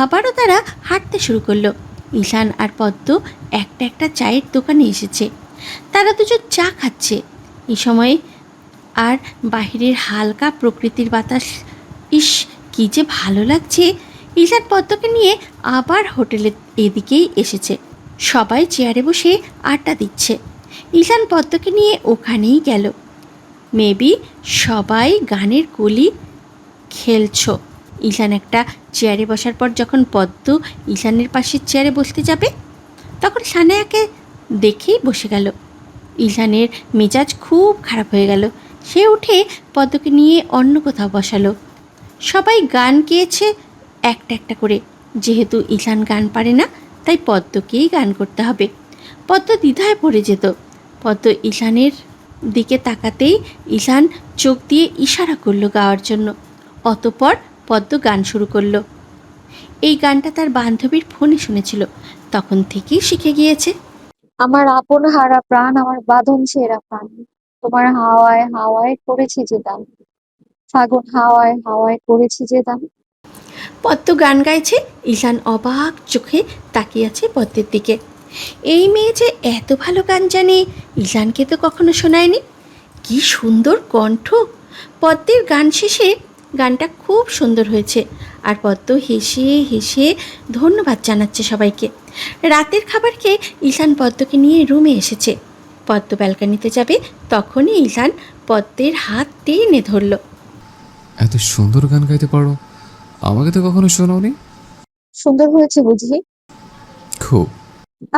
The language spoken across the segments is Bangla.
আবারও তারা হাঁটতে শুরু করলো। ঈশান আর পদ্ম একটা একটা চায়ের দোকানে এসেছে। তারা দুজন চা খাচ্ছে। এই সময় আর বাহিরের হালকা প্রকৃতির বাতাস, ইস কী যে ভালো লাগছে। ঈশান পদ্মকে নিয়ে আবার হোটেলের এদিকেই এসেছে। সবাই চেয়ারে বসে আড্ডা দিচ্ছে। ঈশান পদ্মকে নিয়ে ওখানেই গেল। মেবি সবাই গানের কলি খেলছ। ঈশান একটা চেয়ারে বসার পর যখন পদ্ম ঈশানের পাশের চেয়ারে বসতে যাবে, তখন সানায়াকে দেখেই বসে গেল। ঈশানের মেজাজ খুব খারাপ হয়ে গেল। সে উঠে পদ্মকে নিয়ে অন্য কোথাও বসালো। সবাই গান গেয়েছে একটা একটা করে। যেহেতু ঈশান গান পারে না, তাই পদ্মকেই গান করতে হবে। পদ্ম দ্বিধায় পড়ে যেত। পদ্ম ঈশানের দিকে তাকাতেই ঈশান চোখ দিয়ে ইশারা করলো গাওয়ার জন্য। অতঃপর পদ্ম গান শুরু করলো। এই গানটা তার বান্ধবীর ফোনে শুনেছিল, তখন থেকেই শিখে গিয়েছে। আমার আপন হারা প্রাণ, আমার বাঁধন ছেঁড়া প্রাণ, তোমার হাওয়ায় হাওয়ায় করেছি যে দান, ফাগুন হাওয়ায় হাওয়ায় করেছি যে দান। পদ্ম গান গাইছে। ঈশান অবাক চোখে তাকিয়ে আছে পদ্মের দিকে। এই মেয়ে যে এত ভালো গান জানে, ঈশানকে তো কখনো শোনায়নি। কি সুন্দর কণ্ঠ! পদ্মের গান শেষে গানটা খুব সুন্দর হয়েছে। আর পদ্ম হেসে হেসে ধন্যবাদ জানাচ্ছে সবাইকে। রাতের খাবার খেয়ে ঈশান পদ্মকে নিয়ে রুমে এসেছে। পদ্ম ব্যালকানিতে যাবে, তখনই ঈশান পদ্মের হাত টেনে ধরল। এত সুন্দর গান গাইতে পারো, আমাকে তো কখনো শোনাওনি। সুন্দর হয়েছে বুঝি? খুব।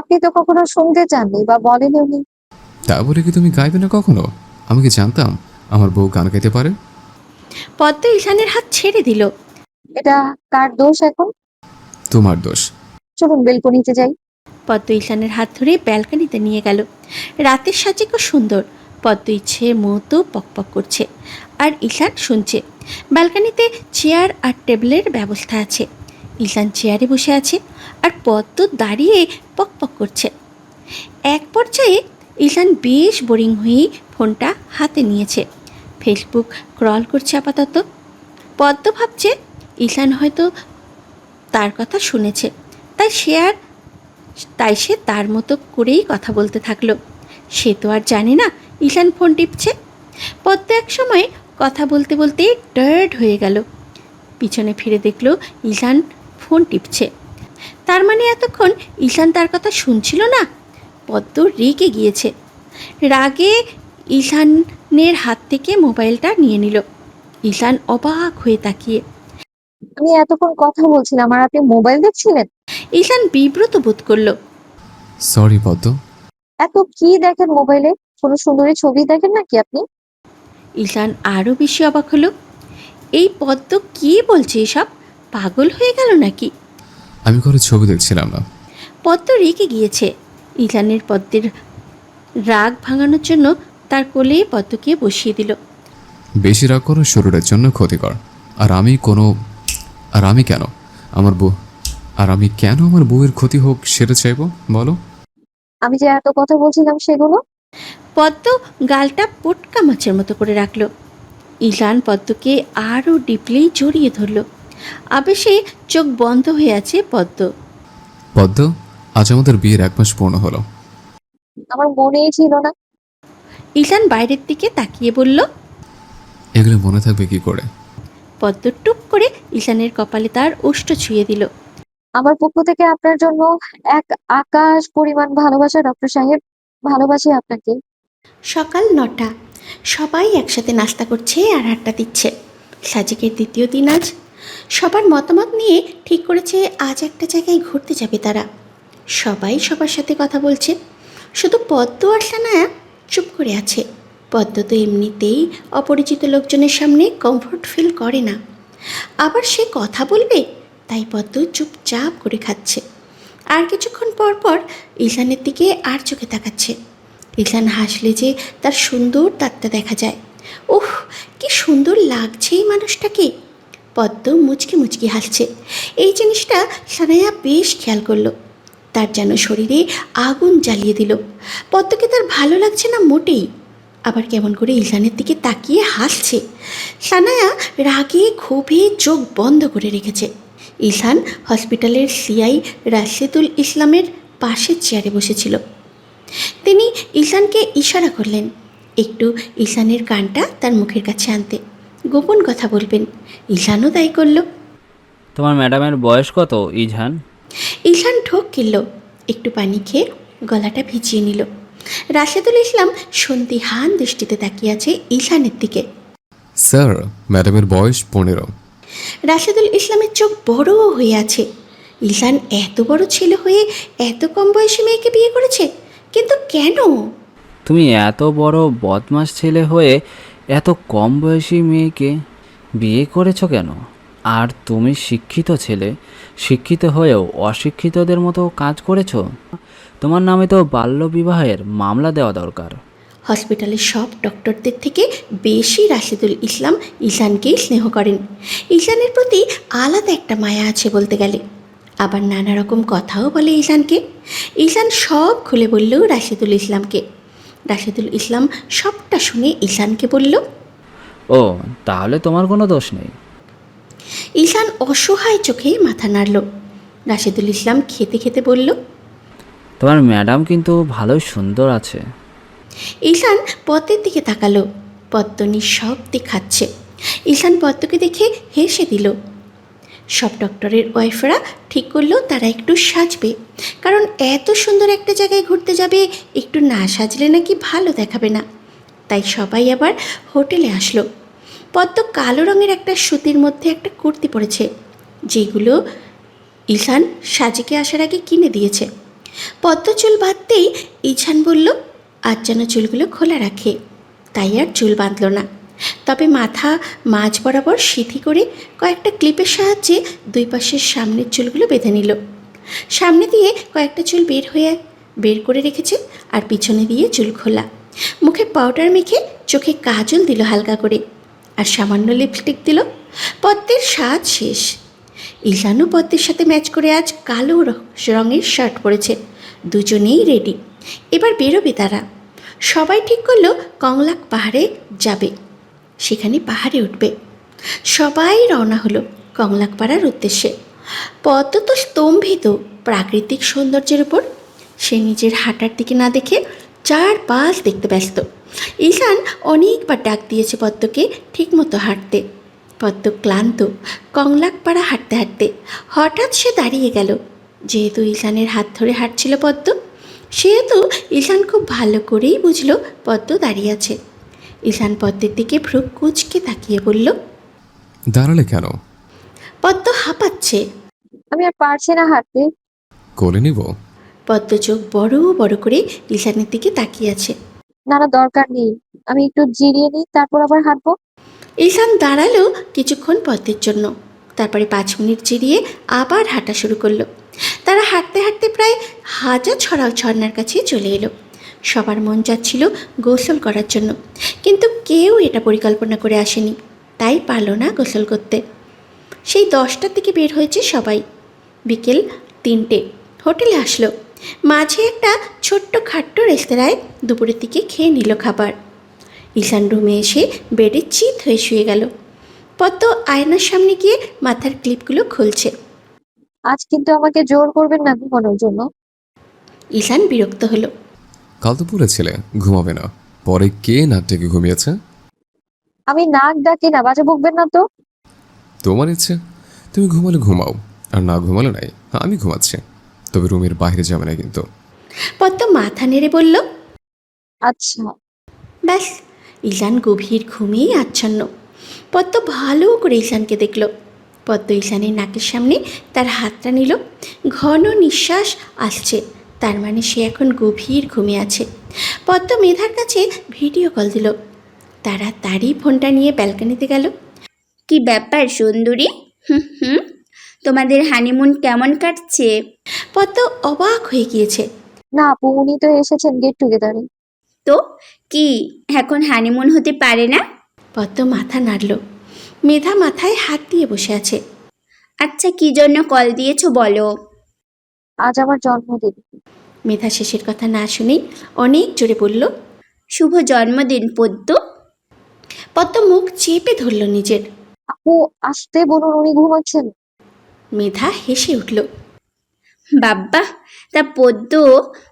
আপনি তো কখনো শুনতে চাননি বা বলেনি উনি। তা বলে কি তুমি গাইবে না কখনো? আমি কি জানতাম আমার বউ গান গাইতে পারে? পদ্ম ঈশানের হাত ছেড়ে দিল। এটা কার দোষ এখন? তোমার দোষ। চলুন বেলকনিতে যাই। পদ্ম ঈশানের হাত ধরে ব্যালকানিতে নিয়ে গেল। রাতের সাজে খুব সুন্দর। পদ্ম ইচ্ছে মতো পকপক করছে, আর ঈশান শুনছে। ব্যালকানিতে চেয়ার আর টেবিলের ব্যবস্থা আছে। ঈশান চেয়ারে বসে আছে, আর পদ্ম দাঁড়িয়ে পকপক করছে। এক পর্যায়ে ঈশান বেশ বোরিং হয়েই ফোনটা হাতে নিয়েছে। ফেসবুক স্ক্রল করছে আপাতত। পদ্ম ভাবছে ঈশান হয়তো তার কথা শুনেছে, তাই সে তার মতো করেই কথা বলতে থাকলো। সে তো আর জানে না ঈশান ফোন টিপছে। পদ্ম এক সময় কথা বলতে বলতে টায়ার্ড হয়ে গেল। পিছনে ফিরে দেখলো ঈশান ফোন টিপছে। তার মানে এতক্ষণ ঈশান তার কথা শুনছিল না। পদ্ম রেগে গিয়েছে। রাগে ঈশানের হাত থেকে মোবাইলটা নিয়ে নিল। ঈশান অবাক হয়ে তাকিয়ে। আমি এতক্ষণ কথা বলছিলাম আর আপনি মোবাইল দেখছিলেন? ঈশান বিব্রত বোধ করলো। সরি পদ্ম। এত কি দেখেন মোবাইলে? কোনো সুন্দরী ছবি দেখেন নাকি আপনি? ঈশান আরও বেশি অবাক হলো। এই পদ্ম কী বলছে এসব? পাগল হয়ে গেল নাকি? আমি কোনো ছবি দেখছিলাম না। পদ্ম রেগে গিয়েছে। ঈশানের পদ্মের রাগ ভাঙানোর জন্য তার কোলে পদ্মকে বসিয়ে দিল। বেশি রাগ করো শরীরের জন্য ক্ষতিকর। আর আমি কোনো আর আমি কেন আমার বউ আর আমি কেন আমার বউয়ের ক্ষতি হোক সেটা চাইবো বলো? আমি যে এত কথা বলছিলাম সেগুলো। পদ্ম গালটা পটকা মাছের মতো করে রাখল। ঈশান পদ্মকে আরও ডিপলি জড়িয়ে ধরল। আবেশে চোখ বন্ধ হয়ে আছে পদ্ম। পদ্ম, আজ আমাদের বিয়ের 1 মাস পূর্ণ হলো। আমার মনেই ছিল না। ঈশান বাইরের দিকে তাকিয়ে বলল। এগুলো মনে থাকবে কি করে? পদ্ম টুপ করে ঈশানের কপালে তার ওষ্ঠ ছুঁয়ে দিল। আমার পক্ষ থেকে আপনার জন্য এক আকাশ পরিমাণ ভালোবাসা ডক্টর সাহেব। ভালোবাসি আপনাকে। সকাল 9টা। সবাই একসাথে নাস্তা করছে আর আড্ডা দিচ্ছে। সাজিকের দ্বিতীয় দিন আজ। সবার মতামত নিয়ে ঠিক করেছে আজ একটা জায়গায় ঘুরতে যাবে তারা। সবাই সবার সাথে কথা বলছে। শুধু পদ্ম আর সানায়া চুপ করে আছে। পদ্ম তো এমনিতেই অপরিচিত লোকজনের সামনে কমফোর্ট ফিল করে না, আবার সে কথা বলবে, তাই পদ্ম চুপচাপ করে খাচ্ছে। আর কিছুক্ষণ পর পর ঈশানের দিকে আর চোখে তাকাচ্ছে। ঈশান হাসলে যে তার সুন্দর দাঁতটা দেখা যায়। উফ, কি সুন্দর লাগছে এই মানুষটাকে! পদ্ম মুচকি মুচকি হাসছে। এই জিনিসটা সানায়া বেশ খেয়াল করলো। তার যেন শরীরে আগুন জ্বালিয়ে দিল। পদ্মকে তার ভালো লাগছে না মোটেই। আবার কেমন করে ঈশানের দিকে তাকিয়ে হাসছে। সানায়া রাগে ক্ষোভে চোখ বন্ধ করে রেখেছে। ঈশান হসপিটালের সিআই রাশেদুল ইসলামের পাশের চেয়ারে বসেছিল। তিনি ঈশানকে ইশারা করলেন একটু ঈশানের কানটা তার মুখের কাছে আনতে, গোপন কথা বলবেন। ঈশানও তাই করল। তোমার ম্যাডামের বয়স কত ইজহান? ঈশান ঠোক কিনল, একটু পানি খেয়ে গলাটা ভিজিয়ে নিল। রাশেদুল ইসলাম সন্দিহান দৃষ্টিতে তাকিয়ে আছে ঈশানের দিকে। স্যার, ম্যাডামের বয়স 15। রাশেদুল ইসলামের চোখ বড় হয়ে আছে। ঈশান এত বড় ছেলে হয়ে এত কম বয়সী মেয়েকে বিয়ে করেছে, কিন্তু কেন? তুমি এত বড় বদমাস ছেলে হয়ে এত কম বয়সী মেয়েকে বিয়ে করেছো কেন? আর তুমি শিক্ষিত ছেলে, শিক্ষিত হয়েও অশিক্ষিতদের মতো কাজ করেছো। তোমার নামে তো বাল্যবিবাহের মামলা দেওয়া দরকার। হসপিটালের সব ডক্টরদের থেকে বেশি রাশেদুল ইসলাম ঈশানকেই স্নেহ করেন। ঈশানের প্রতি আলাদা একটা মায়া আছে বলতে গেলে। আবার নানা রকম কথাও বলে ঈশানকে। ঈশান সব খুলে বলল রাশেদুল ইসলামকে। রাশেদুল ইসলাম সবটা শুনে ঈশানকে বলল, ও, তাহলে তোমার কোনো দোষ নেই। ঈশান অসহায় চোখে মাথা নাড়ল। রাশেদুল ইসলাম খেতে খেতে বলল, তোমার ম্যাডাম কিন্তু ভালোই সুন্দর আছে। ঈশান পদ্মের দিকে তাকালো। পদ্ম নিঃশব্দে খাচ্ছে। ঈশান পদ্মকে দেখে হেসে দিল। সব ডক্টরের ওয়াইফরা ঠিক করলো তারা একটু সাজবে, কারণ এত সুন্দর একটা জায়গায় ঘুরতে যাবে, একটু না সাজলে নাকি ভালো দেখাবে না। তাই সবাই আবার হোটেলে আসলো। পদ্ম কালো রঙের একটা সুতির মধ্যে একটা কুর্তি পরেছে, যেগুলো ঈশান সাজিকে আসার আগে কিনে দিয়েছে। পদ্ম চুল বাঁধতেই ঈশান বলল আজ যেন চুলগুলো খোলা রাখে, তাই আর চুল বাঁধল না। তবে মাথা মাঝ বরাবর সিথি করে কয়েকটা ক্লিপের সাহায্যে দুই পাশের সামনের চুলগুলো বেঁধে নিল। সামনে দিয়ে কয়েকটা চুল বের করে রেখেছে, আর পিছনে দিয়ে চুল খোলা। মুখে পাউডার মেখে চোখে কাজল দিল হালকা করে, আর সামান্য লিপস্টিক দিল। পদ্মের সাজ শেষ। ঈশানও পদ্মের সাথে ম্যাচ করে আজ কালো রঙের শার্ট পরেছে। দুজনেই রেডি, এবার বেরোবে তারা। সবাই ঠিক করলো কংলাক পাহাড়ে যাবে, সেখানে পাহাড়ে উঠবে। সবাই রওনা হলো কংলাক পাড়ার উদ্দেশ্যে। পদ্ম তো স্তম্ভিত প্রাকৃতিক সৌন্দর্যের উপর। সে নিজের হাঁটার দিকে না দেখে চারপাশ দেখতে ব্যস্ত। ঈশান অনেকবার ডাক দিয়েছে পদ্মকে ঠিকমতো হাঁটতে। পদ্ম ক্লান্ত কংলাকপাড়া হাঁটতে হাঁটতে হঠাৎ সে দাঁড়িয়ে গেল। যেহেতু ঈশানের হাত ধরে হাঁটছিল পদ্ম, সেহেতু ঈশান খুব ভালো করেই বুঝল পদ্ম দাঁড়িয়ে আছে। ঈশান পদ্মের দিকে ভ্রু কুঁচকে তাকিয়ে বলল, দাঁড়ালে কেন? পদ্ম হাঁপাচ্ছে। আমি আর পারছি না হাঁটতে। কোলে নিব? পদ্ম চোখ বড় বড় করে ঈশানের দিকে তাকিয়ে আছে। না না, দরকার নেই, আমি একটু জিরিয়ে নিই, তারপর আবার হাঁটবো। ঈশান দাঁড়ালো কিছুক্ষণ পদ্মের জন্য, তারপরে 5 মিনিট জিরিয়ে আবার হাঁটা শুরু করলো। তারা হাঁটতে হাঁটতে প্রায় হাজার ছড়াও ঝর্নার কাছে চলে এলো। সবার মন যাচ্ছিল গোসল করার জন্য, কিন্তু কেউ এটা পরিকল্পনা করে আসেনি, তাই পারল না গোসল করতে। সেই 10টার দিকে বের হয়েছে সবাই। বিকেল 3টে হোটেলে আসলো। মাঝে একটা ছোট্ট খাট্ট রেস্তোরাঁয় দুপুরের দিকে খেয়ে নিল খাবার। ঈশান রুমে এসে বেডে চিত হয়ে শুয়ে গেল। পদ্ম আয়নার সামনে গিয়ে মাথার ক্লিপগুলো খুলছে। আজ কিন্তু আমাকে জোর করবেন না ঘুমানোর জন্য। ঈশান বিরক্ত হলো। কাল তো বলেছিলে ঘুমাবে না, পরে কে নাক ডেকে ঘুমিয়েছে? আমি নাক ডাকি না, বাজে বকবেন না তো। তোমার ইচ্ছে, তুমি ঘুমালে ঘুমাও, আর না ঘুমালে নাই, আমি ঘুমাচ্ছি। তবে রুমের বাইরে যাবে না কিন্তু। পদ্ম মাথা নেড়ে বলল, আচ্ছা। ব্যাস। ঈশান গভীর ঘুমিয়ে আচ্ছন্ন। পদ্ম ভালো করে ঈশানকে দেখল। পদ্ম ঈশানের নাকের সামনে তার হাতটা নিল। ঘন নিঃশ্বাস আসছে, তার মানে সে এখন গভীর ঘুমিয়ে আছে। পদ্ম মেধার কাছে ভিডিও কল দিল। তাড়াতাড়ি ফোনটা নিয়ে ব্যালকনিতে গেল। কি ব্যাপার সুন্দরী? হুম, তোমাদের হানিমুন কেমন কাটছে? পদ্ম অবাক হয়ে গিয়েছে। না আপু, উনি তো এসেছেন গেট টুগেদারে। তো কি এখন হানিমুন হতে পারে না? পদ্ম মাথা নাড়ল। মেধা মাথায় হাত দিয়ে বসে আছে। আচ্ছা, কি জন্য কল দিয়েছো বলো? আজ আমার জন্মদিন। মেধা শেষের কথা না শুনেই অনেক জোরে বলল, শুভ জন্মদিন পদ্ম। পদ্ম মুখ চেপে ধরল নিজের। আপু আসতে বলুন, উনি ঘুমাচ্ছেন। মেধা হেসে উঠল। বাব্বা, তা পদ্ম,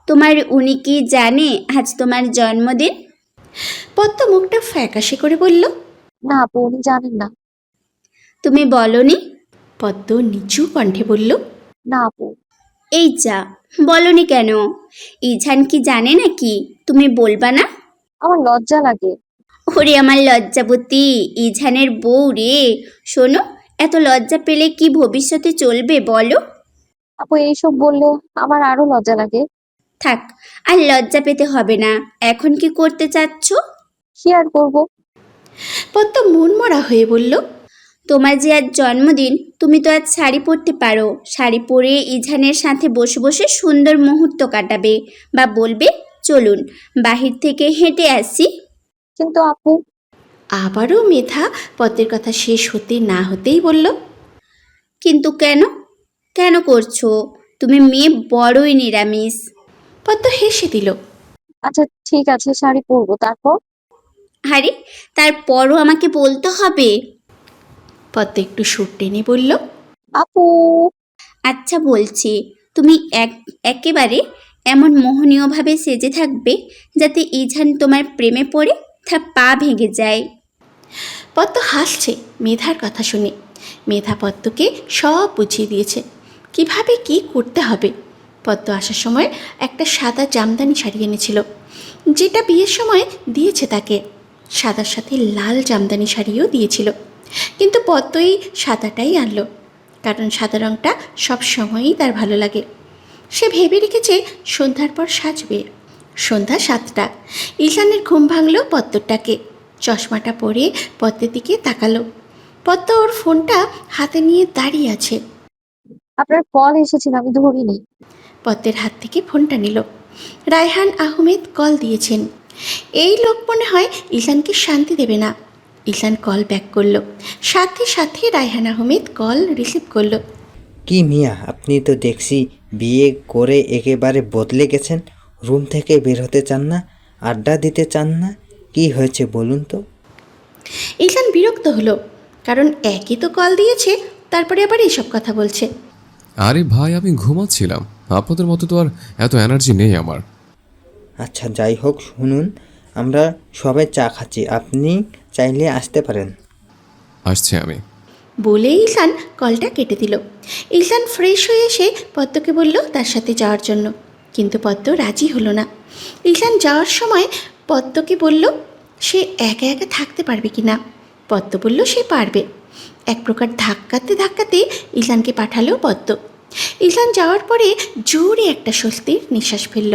তোমার উনি কি জানে আজ তোমার জন্মদিন? পদ্ম মুখটা ফ্যাকাশে করে বলল। না আপু, উনি জানেন না। তুমি বলনি? পদ্ম নিচু কণ্ঠে বলল। না আপু। এই যা, বলনি কেন? ইঝান কি জানে নাকি? তুমি বলবা না? আমার লজ্জা লাগে। ওরে আমার লজ্জাবতী ইঝানের বউ রে। শোনো, এত লজ্জা পেলে কি ভবিষ্যতে চলবে বলো? আপু এইসব বললে আমার আরো লজ্জা লাগে। থাক, আর লজ্জা পেতে হবে না। এখন কি করতে চাচ্ছ? কি আর করবো? পদ্ম মনমরা হয়ে বলল। তোমার যে আজ জন্মদিন, তুমি তো আজ শাড়ি পরতে পারো। শাড়ি পরে ইঝানের সাথে বসে বসে সুন্দর মুহূর্ত কাটাবে, বা বলবে চলুন বাহির থেকে হেঁটে আসি। কিন্তু আপু। আবারও মেধা পদ্মের কথা শেষ হতে না হতেই বলল। কিন্তু কেন? কেন করছো? তুমি মেয়ে বড়ই নিরামিষ। পদ্ম হেসে দিল। আচ্ছা ঠিক আছে, শাড়ি পরবো, তারপর? আরে, তারপরও আমাকে বলতে হবে। পদ্ম একটু সুর টেনে বলল। আপু। আচ্ছা বলছি, তুমি একেবারে এমন মোহনীয়ভাবে সেজে থাকবে যাতে ইঝান তোমার প্রেমে পড়ে তার পা ভেঙে যায়। পদ্ম হাসছে মেধার কথা শুনে। মেধা পদ্মকে সব বুঝিয়ে দিয়েছে কিভাবে কি করতে হবে। পদ্ম আসার সময় একটা সাদা জামদানি শাড়ি এনেছিল, যেটা বিয়ের সময় দিয়েছে তাকে। সাদার সাথে লাল জামদানি শাড়িও দিয়েছিল, কিন্তু পদ্ম এই সাদাটাই আনলো, কারণ সাদা রঙটা সব সময়ই তার ভালো লাগে। সে ভেবে রেখেছে সন্ধ্যার পর সাজবে। সন্ধ্যা 7টা। ঈশানের ঘুম ভাঙল পদ্মটাকে। চশমাটা পরে পদ্মের দিকে তাকালো। পদ্ম ওর ফোনটা হাতে নিয়ে দাঁড়িয়ে আছে। আপনার কল এসেছিল, আমি ধরিনি। পদ্মের হাত থেকে ফোনটা নিল। রায়হান আহমেদ কল দিয়েছেন। এই লোক মনে হয় ঈশানকে শান্তি দেবে না। ঈশান কল ব্যাক করলো। সাথে সাথে রায়হান আহমেদ কল রিসিভ করলো। কি মিয়া, আপনি তো দেখছি বিয়ে করে একেবারে বদলে গেছেন। রুম থেকে বের হতে চান না, আড্ডা দিতে চান না, কি হয়েছে বলুন তো? ঈশান বিরক্ত হলো, কারণ একই তো কল দিয়েছে, তারপরে আবার এইসব কথা বলছে। আরে ভাই, আমি ঘুমাচ্ছিলাম। আপনাদের মতো তো আর এত এনার্জি নেই আমার। আচ্ছা যাই হোক, শুনুন, আমরা সবাই চা খাচ্ছি, আপনি চাইলে আসতে পারেন। আসছি আমি। বলে ঈশান কলটা কেটে দিল। ঈশান ফ্রেশ হয়ে এসে পদ্মকে বলল তার সাথে যাওয়ার জন্য, কিন্তু পদ্ম রাজি হলো না। ঈশান যাওয়ার সময় পদ্মকে বলল সে একা একা থাকতে পারবে কি না। পদ্ম বলল সে পারবে। এক প্রকার ধাক্কাতে ধাক্কাতে ঈশানকে পাঠালো পদ্ম। ঈশান যাওয়ার পরে জোরে একটা স্বস্তির নিঃশ্বাস ফেলল।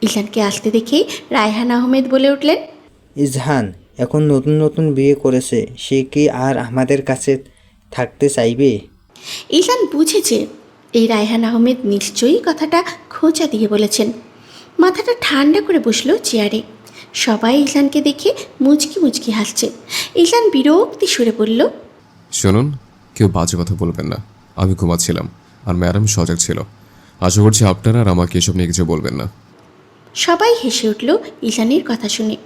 ঈশানকে আসতে দেখেই রায়হান আহমেদ বলে উঠলেন, ইজহান এখন নতুন নতুন বিয়ে করেছে, সে কি আর আমাদের কাছে থাকতে চাইবে? ঈশান বুঝেছে এই রায়হান আহমেদ নিশ্চয়ই কথাটা খোঁচা দিয়ে বলেছেন। মাথাটা ঠান্ডা করে বসলো চেয়ারে। সবাই ঈশানকে দেখে মুচকি মুচকি হাসছে। ঈশান বিরক্তি সুরে বলল, শুনুন, কেউ বাজে কথা বলবেন না। আমি ঘুমাচ্ছিলাম আর ম্যাডাম সজাগ ছিল। আশা করছি আপনারা আর আমাকে এসব নিয়ে কিছু বলবেন না। সবাই হেসে উঠল ঈশানের কথা শুনে।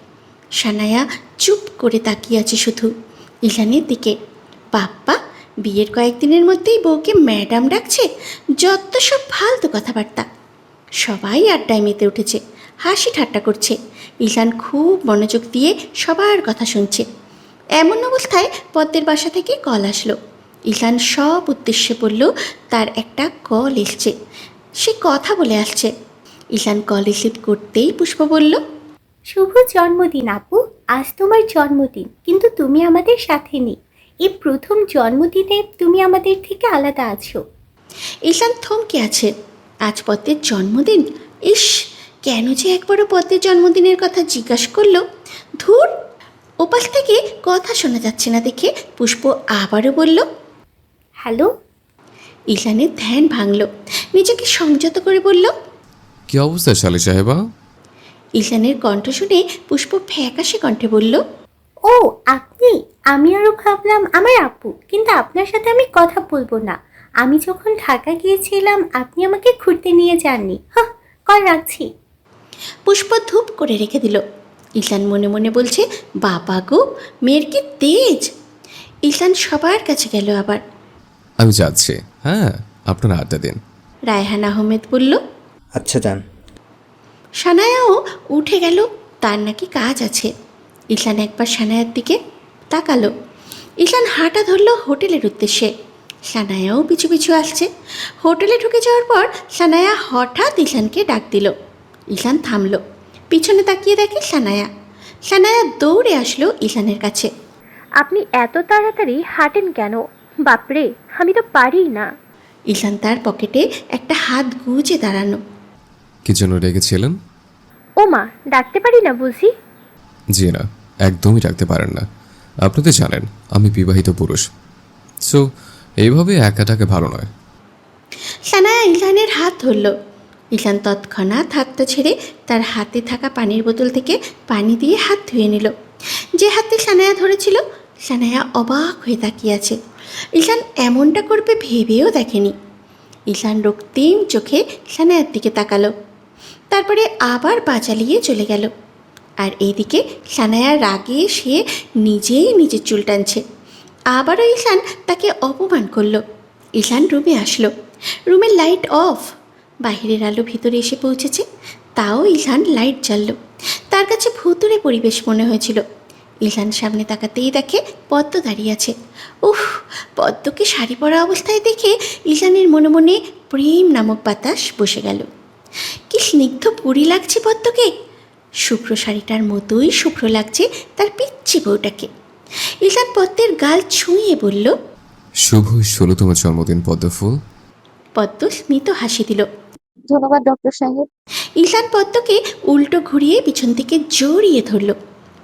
সানায়া চুপ করে তাকিয়ে আছে শুধু ঈশানের দিকে। বাপ্পা, বিয়ের কয়েকদিনের মধ্যেই বউকে ম্যাডাম ডাকছে, যত সব ফালতু কথাবার্তা। সবাই আড্ডায় মেতে উঠেছে, হাসি ঠাট্টা করছে। ঈশান খুব মনোযোগ দিয়ে সবার কথা শুনছে। এমন অবস্থায় পদ্মের বাসা থেকে কল আসলো। ঈশান সব উদ্দেশ্যে বলল তার একটা কল এসছে, সে কথা বলে আসছে। ঈশান কল রিসিভ করতেই পুষ্প বলল, শুভ জন্মদিন আপু, আজ তোমার জন্মদিন, কিন্তু তুমি আমাদের সাথে নেই। এই প্রথম জন্মদিনে তুমি আমাদের থেকে আলাদা আছো। ঈশান থমকে আছে। আজ পদ্মের জন্মদিন। ইস, কেন যে একবারও পদ্মের জন্মদিনের কথা জিজ্ঞাসা করলো। ধুর, ওপাশ থেকে কথা শোনা যাচ্ছে না দেখে পুষ্প আবারও বলল, হ্যালো। ঈশানের ধ্যান ভাঙল। নিজেকে সংযত করে বলল, কি অবস্থা শালি সাহেবা? ঈশানের কণ্ঠ শুনে পুষ্প ফ্যাকাশে কণ্ঠে বলল, ও আপনি? আমি আরও ভাবলাম আমার আপু, কিন্তু আপনার সাথে আমি কথা বলবো না। আমি যখন ঢাকা গিয়েছিলাম আপনি আমাকে ঘুরতে নিয়ে যাননি। হ্যাঁ, কল রাখছি। পুষ্প ধূপ করে রেখে দিল। ঈশান মনে মনে বলছে, বাবা গো, মেয়ের কি তেজ। ঈশান সবার কাছে গেল আবার। আমি যাচ্ছি, হ্যাঁ আপনারা আড্ডা দিন। রায়হান আহমেদ বলল। আচ্ছা যান। সানায়াও উঠে গেল, তার নাকি কাজ আছে। ঈশান একবার সানায়ার দিকে তাকালো। ঈশান হাঁটা ধরলো হোটেলের উদ্দেশ্যে। সানায়াও পিছু পিছু আসছে। হোটেলে ঢুকে যাওয়ার পর সানায়া হঠাৎ ঈশানকে ডাক দিল। ঈশান থামলো, পিছনে তাকিয়ে দেখে সানায়া। সানায়া দৌড়ে আসলো ঈশানের কাছে। আপনি এত তাড়াতাড়ি হাঁটেন কেন? বাপরে, আমি তো পারি না। ঈশান তার পকেটে একটা হাত গুজে দাঁড়ানো। কি জন্য রেগেছিলেন? ও মা, ডাকতে পারি না বুঝি? জি না, একদমই ডাকতে পারেন না। আপনি তো জানেন আমি বিবাহিত পুরুষ, সো এইভাবে একা ডাকে ভালো নয়। সানায়া ঈশানের হাত ধরল। ঈশান তৎক্ষণাৎ হাতটা ছেড়ে তার হাতে থাকা পানির বোতল থেকে পানি দিয়ে হাত ধুয়ে নিল। যে হাতে সানায়া ধরেছিল, সানায়া অবাক হয়ে তাকিয়ে আছে। ঈশান এমনটা করবে ভেবেও দেখেনি। ঈশান রক্তিম চোখে সানায়ার দিকে তাকালো, তারপরে আবার পা চালিয়ে চলে গেল। আর এইদিকে সানায়া রাগে সে নিজেই নিজের চুল টানছে। আবারও ঈশান তাকে অপমান করলো। ঈশান রুমে আসলো। রুমের লাইট অফ, বাহিরের আলো ভিতরে এসে পৌঁছেছে, তাও ঈশান লাইট জ্বাললো। তার কাছে ভুতুড়ে পরিবেশ মনে হয়েছিল। ঈশান সামনে তাকাতেই দেখে পদ্ম দাঁড়িয়ে আছে। উফ, পদ্মকে শাড়ি পরা অবস্থায় দেখে ঈশানের মনে মনে প্রেম নামক বাতাস বসে গেল। কি স্নিগ্ধ পরি লাগছে পদ্মকে, শুভ্র শাড়িটার মতোই শুভ্র লাগছে তার পিচ্ছি বউটাকে। ঈশান পদ্মের গাল ছুঁয়ে বলল, শুভ 16তম জন্মদিন পদ্মফুল। পদ্ম স্মিত হাসি দিল। ধন্যবাদ ডক্টর সাহেব। ঈশান পদ্মকে উল্টো ঘুরিয়ে পিছন থেকে জড়িয়ে ধরল।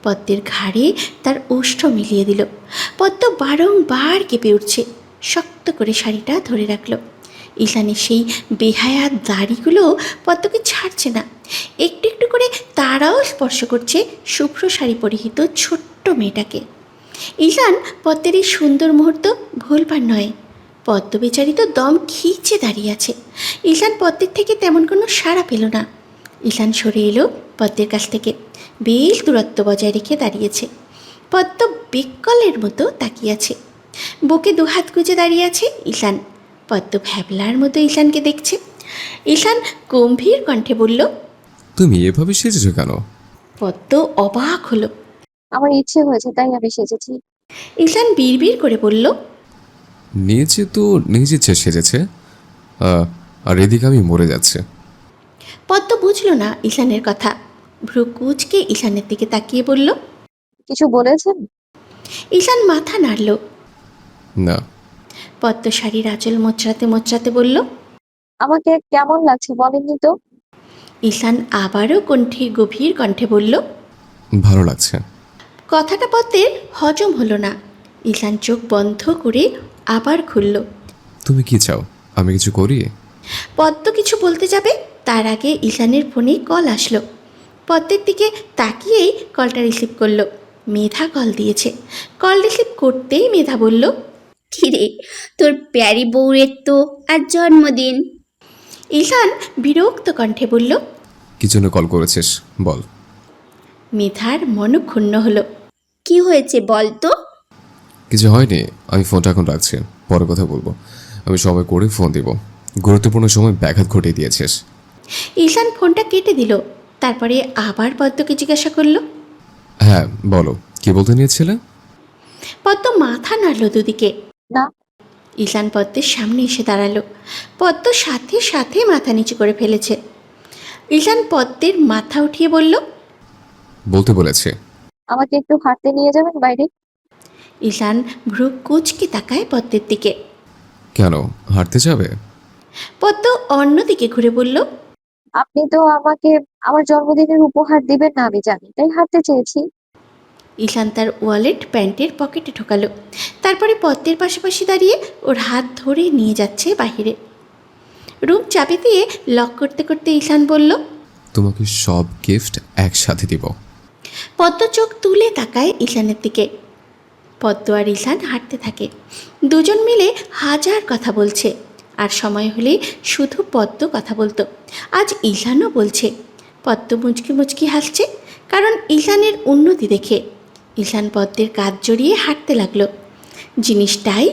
পদ্মের ঘাড়ে তার ওষ্ঠ মিলিয়ে দিল। পদ্ম বারংবার কেঁপে উঠছে, শক্ত করে শাড়িটা ধরে রাখল। ঈশানের সেই বেহায়া দাড়িগুলো পদ্মকে ছাড়ছে না। একটু একটু করে তারাও স্পর্শ করছে শুভ্র শাড়ি পরিহিত ছোট্ট মেয়েটাকে। ঈশান পদ্মের এই সুন্দর মুহূর্ত ভুলবার নয়। পদ্ম বেচারি তো দম খিচে দাঁড়িয়ে আছে। ঈশান পদ্মের থেকে তেমন কোনো সাড়া পেল না। ঈশান সরে এলো পদ্মের কাছ থেকে, বেশ দূরত্ব বজায় রেখে দাঁড়িয়েছে। পদ্ম বেকলের মতো তাকিয়ে আছে, বুকে দুহাত গুজে দাঁড়িয়ে আছে ঈশান। পদ্ম ভ্যাবলার মতো ঈশানকে দেখছে। ঈশান গম্ভীর কণ্ঠে বলল, তুমি এভাবে সেজেছো কেন? পদ্ম অবাক হলো। আমার ইচ্ছে হয়েছে তাই আমি সেজেছি। ঈশান বিড়বিড় করে বলল, নিজে তো নিজে ইচ্ছে সেজেছে, আর এদিকে আমি মরে যাচ্ছে। পদ্ম বুঝল না ঈশানের কথা। ভ্রু কুঁচকে ঈশানের দিকে তাকিয়ে বলল, কিছু বলেছেন? ঈশান মাথা নাড়ল। না। পদ্ম শাড়ির আঁচল মোচড়াতে মোচড়াতে বলল, আমাকে কেমন লাগছে বলেননি তো? ঈশান আবারও গভীর কণ্ঠে বলল। ভালো লাগছে। কথাটা পদ্মের হজম হলো না। ঈশান চোখ বন্ধ করে আবার খুলল। তুমি কি চাও আমি কিছু করি? পদ্ম কিছু বলতে যাবে, তার আগে ঈশানের ফোনে কল আসলো। পদ্মের দিকে তাকিয়েই কলটা রিসিভ করলো। মেধা কল দিয়েছে। কল রিসিভ করতেই মেধা বলল, কিরে, তোর প্যারি বউয়ের তো আজ জন্মদিন। ঈশান বিরক্ত কণ্ঠে বলল, কি জন্য কল করেছিস বল। মেধার মনক্ষুণ্ণ হলো। কি হয়েছে বল তো? কিছু হয়নি, আমি ফোনটা এখন রাখছি, পরে কথা বলবো। আমি সময় করে ফোন দিব, গুরুত্বপূর্ণ সময় ব্যাঘাত ঘটিয়ে দিয়েছিস। ঈশান ফোনটা কেটে দিল। তারপরে আবার পদ্মকে জিজ্ঞাসা করলো, হ্যাঁ বলো, কি বলতে নিয়েছিলে? পদ্ম মাথা নাড়ল দুদিকে। না। ঈশান পদ্মের সামনে এসে দাঁড়ালো। পদ্ম সাথে সাথে মাথা নিচু করে ফেলেছে। ঈশান পদ্মের মাথা উঠিয়ে বলল, বলতে বলেছে। আমাকে একটু হাঁটতে নিয়ে যাবেন বাইরে? ঈশান ভ্রু কুঁচকে তাকায় পদ্মের দিকে। কেন, হাঁটতে যাবে? পদ্ম অন্যদিকে ঘুরে বলল, আপনি তো আমাকে আমার জন্মদিনের উপহার দিবেন না আমি জানি, তাই হাঁটতে চেয়েছি। ঈশান তার ওয়ালেট প্যান্টের পকেটে ঢোকালো। তারপরে পদ্মের পাশাপাশি দাঁড়িয়ে ওর হাত ধরে নিয়ে যাচ্ছে বাহিরে। রুম চাবি দিয়ে লক করতে করতে ঈশান বলল, তোমাকে সব গিফট একসাথে দিব। পদ্ম চোখ তুলে তাকায় ঈশানের দিকে। পদ্ম আর ঈশান হাঁটতে থাকে। দুজন মিলে হাজার কথা বলছে, আর সময় হলে শুধু পদ্ম কথা বলতো। আজ ঈশানও বলছে। পদ্ম মুচকি মুচকি হাসছে, কারণ ঈশানের উন্নতি দেখে। ঈশান পদ্মের কাঁধ জড়িয়ে হাঁটতে লাগলো। জিনিসটাই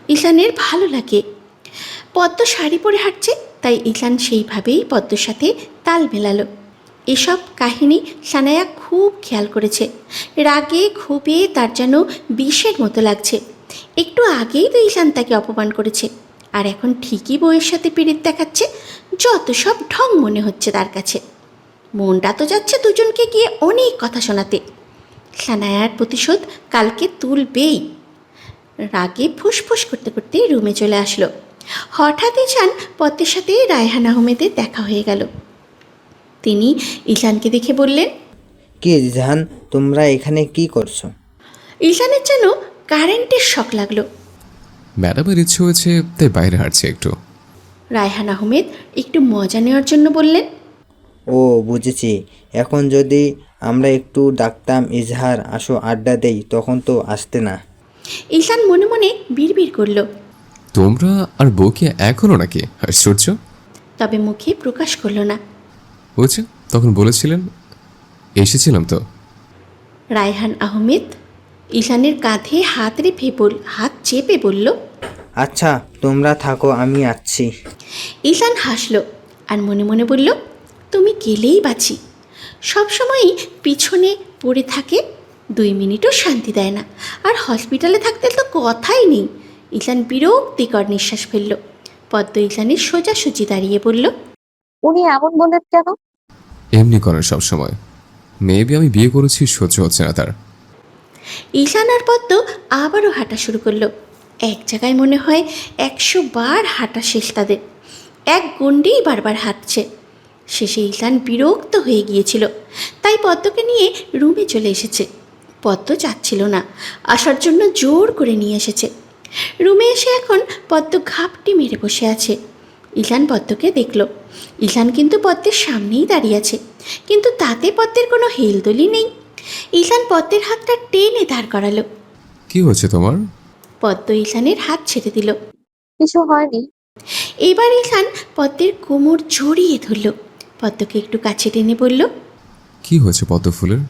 ঈশানের ভালো লাগে। পদ্ম শাড়ি পরে হাঁটছে, তাই ঈশান সেইভাবেই পদ্মর সাথে তাল মেলালো। এসব কাহিনী সানায়া খুব খেয়াল করেছে। রাগে ক্ষোভে তার যেন বিষের মতো লাগছে। একটু আগেই তো ঈশান তাকে অপমান করেছে, আর এখন ঠিকই বউয়ের সাথে পীড়িত দেখাচ্ছে। যত সব ঢং মনে হচ্ছে তার কাছে। মনটা তো যাচ্ছে দুজনকে গিয়ে অনেক কথা শোনাতে। সানায়ার প্রতিশোধ কালকে তুলবেই। রাগে ফুসফুস করতে করতে রুমে চলে আসলো। হঠাৎ ঈশান পদ্মের সাথে রায়হান আহমেদের দেখা হয়ে গেল। তিনি ঈশানকে দেখে বললেন, কি জাহান, তোমরা এখানে কি করছো? ঈশানের যেন কারেন্টের শক লাগলো। ম্যাডামের ইচ্ছে হয়েছে তাই বাইরে হাঁটছে একটু। রায়হান আহমেদ একটু মজা নেওয়ার জন্য বললেন, ও বুঝেছি, এখন যদি আমরা একটু ডাকতাম ইজহার আসো আড্ডা দেই, তখন তো আসতে না। ঈশান মনে মনে বিড়বিড় করল, তোমরা আর বউকে এক হলো নাকি? আশ্চর্য। তবে মুখে প্রকাশ করল না। হয়েছে, তখন বলেছিলেন। এসেছিলাম তো। রায়হান আহমেদ ঈশানের কাঁধে হাত চেপে বলল, আচ্ছা তোমরা থাকো, আমি আসছি। ঈশান হাসল আর মনে মনে বলল, তুমি গেলেই বাঁচি। সবসময়ই পিছনে পড়ে থাকে, 2 মিনিটও শান্তি দেয় না। আর হসপিটালে থাকতে তো কথাই নেই। ঈশান বিরক্তিকর নিঃশ্বাস ফেলল। পদ্ম ঈশানের সোজাসুজি দাঁড়িয়ে বলল, উনি এমন বললেন কেন? এমনি করেন সবসময়। মেবি আমি বিয়ে করেছি, সহ্য হচ্ছে না তার। ঈশান আর পদ্ম আবারও হাঁটা শুরু করলো। এক জায়গায় মনে হয় 100 বার হাঁটা শেষ তাদের। এক গণ্ডেই বারবার হাঁটছে। শেষে ঈশান বিরক্ত হয়ে গিয়েছিল, তাই পদ্মকে নিয়ে রুমে চলে এসেছে। পদ্ম চাচ্ছিল না, আসার জন্য জোর করে নিয়ে এসেছে। রুমে এসে এখন পদ্ম ঘাপটি মেরে বসে আছে। ঈশান পদ্মকে দেখল। ঈশান কিন্তু পদ্মের সামনেই দাঁড়িয়ে আছে, কিন্তু তাতে পদ্মের কোনো হেলদোলই নেই। ঈশান পদ্মের হাতটা টেনে দাঁড় করালো। কি হচ্ছে তোমার? পদ্ম ঈশানের হাত ছেড়ে দিল। কিছু হয়নি। এবার ঈশান পদ্মের কোমর জড়িয়ে ধরল। পদ্মকে একটু কাছে টেনে বলল, কি হয়েছে পদ্ম ফুলের?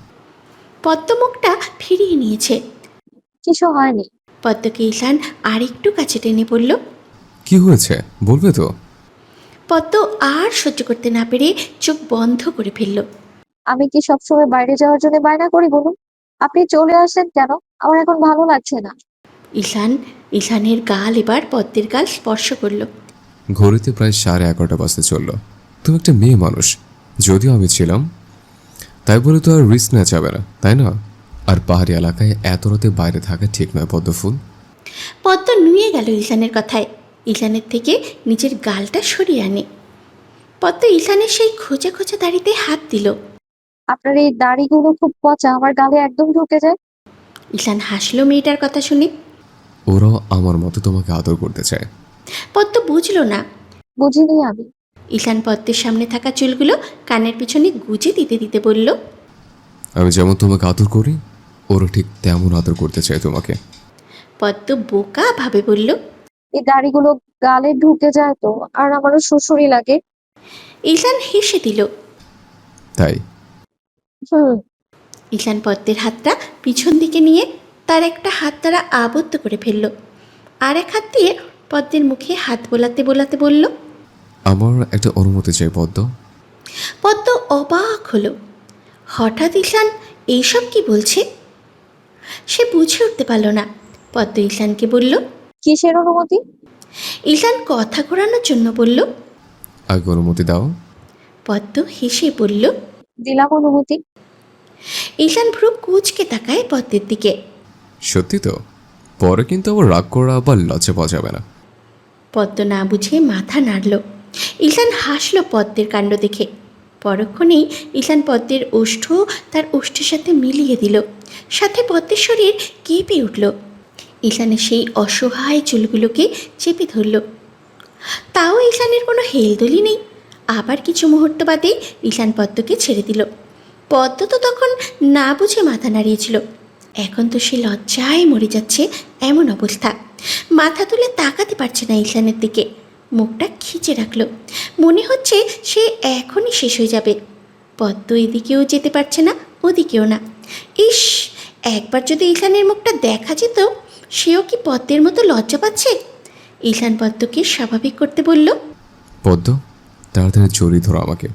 পদ্ম মুখটা ফিরিয়ে নিয়েছে। কিছু হয়নি। পদ্মকে ঈশান আর একটু কাছে টেনে বলল। কি হয়েছে বলবে তো? পদ্ম আর সহ্য করতে না পেরে চোখ বন্ধ করে ফেলল। আমি কি সবসময় বাইরে যাওয়ার জন্য বায়না করি বলুন? আপনি চলে আসেন কেন? আমার এখন ভালো লাগছে না। ঈশানের গাল এবার পদ্মের গাল স্পর্শ করল। ঘড়িতে প্রায় 11:30 বাজতে চলল। তুমি একটা মেয়ে মানুষ, যদিও আমি ছিলাম, তাই বলে তো আর রিস্ক নেওয়া যাবে না, তাই না? আর পাহাড়ি এলাকায় এত রাতে বাইরে থাকা ঠিক নয় পদ্মফুল। পদ্ম নুয়ে গেল ঈশানের কথায়। ঈশানের থেকে নিজের গালটা সরিয়ে আনে। পদ্ম ঈশানের সেই খোঁচা খোঁচা দাড়িতে হাত দিল। আপনার এই দাড়িগুলো খুব পচা, আমার গালে একদম ঢুকে যায়। ঈশান হাসলো মেয়েটার কথা শুনে। ওরাও আমার মতো তোমাকে আদর করতে চায়। পদ্ম বুঝল না। বুঝিনি আমি। ঈশান পদ্মের সামনে থাকা চুলগুলো কানের পিছনে গুজে দিতে দিতে বলল, আমি যেমন তোমাকে আদর করি, ওরা ঠিক তেমন আদর করতে চায় তোমাকে। পদ্ম বোকা ভাবে বলল, এই দাড়িগুলো গালে ঢুকে যায় তো, আর আমারও শ্বশুরই লাগে। ঈশান হেসে দিল। তাই হুম। ঈশান পদ্মের হাতটা পিছন দিকে নিয়ে তার একটা হাত দ্বারা আবদ্ধ করে ফেলল। আর এক হাত দিয়ে পদ্মের মুখে হাত বোলাতে বোলাতে বলল, আমার একটা অনুমতি চাই পদ্ম। পদ্ম অবাক হলো। হঠাৎ ঈশান এইসব কি বলছে? সে বুঝে উঠতে পারল না। পদ্ম ঈশানকে বলল, কিসের অনুমতি? ঈশান কথা ঘোরানোর জন্য বলল। আগে অনুমতি দাও। পদ্ম হেসে বলল। দিলাম অনুমতি। ঈশান ভ্রু কুঁচকে তাকায় পদ্মের দিকে। সত্যি তো? পরে কিন্তু আবার রাগ করা বা লজ্জা পাওয়া যাবে না। পদ্ম না বুঝে মাথা নাড়ল। ঈশান হাসল পদ্মের কাণ্ড দেখে। পরক্ষণেই ঈশান পদ্মের ওষ্ঠ তার ওষ্ঠের সাথে মিলিয়ে দিল। সাথে পদ্মের শরীর কেঁপে উঠল। ঈশানের সেই অসহায় চুলগুলোকে চেপে ধরল। তাও ঈশানের কোনো হেলদোলই নেই। আবার কিছু মুহূর্ত বাদেই ঈশান পদ্মকে ছেড়ে দিল। পদ্ম তো তখন না বুঝে মাথা নাড়িয়েছিল। এখন তো সে লজ্জায় মরে যাচ্ছে এমন অবস্থা। মাথা তুলে তাকাতে পারছে না ঈশানের দিকে। মুখটা খিচে রাখল। মনে হচ্ছে সে এখনই শেষ হয়ে যাবে। পদ্ম এদিকেও যেতে পারছে না, ওদিকেও না। ইস, একবার যদি ঈশানের মুখটা দেখা যেত, সেও কি পদ্মের মতো লজ্জা পাচ্ছে। ঈশান পদ্মকে স্বাভাবিক করতে বলল, পদ্ম, তাড়াতাড়ি জড়িয়ে ধরো আমাকে,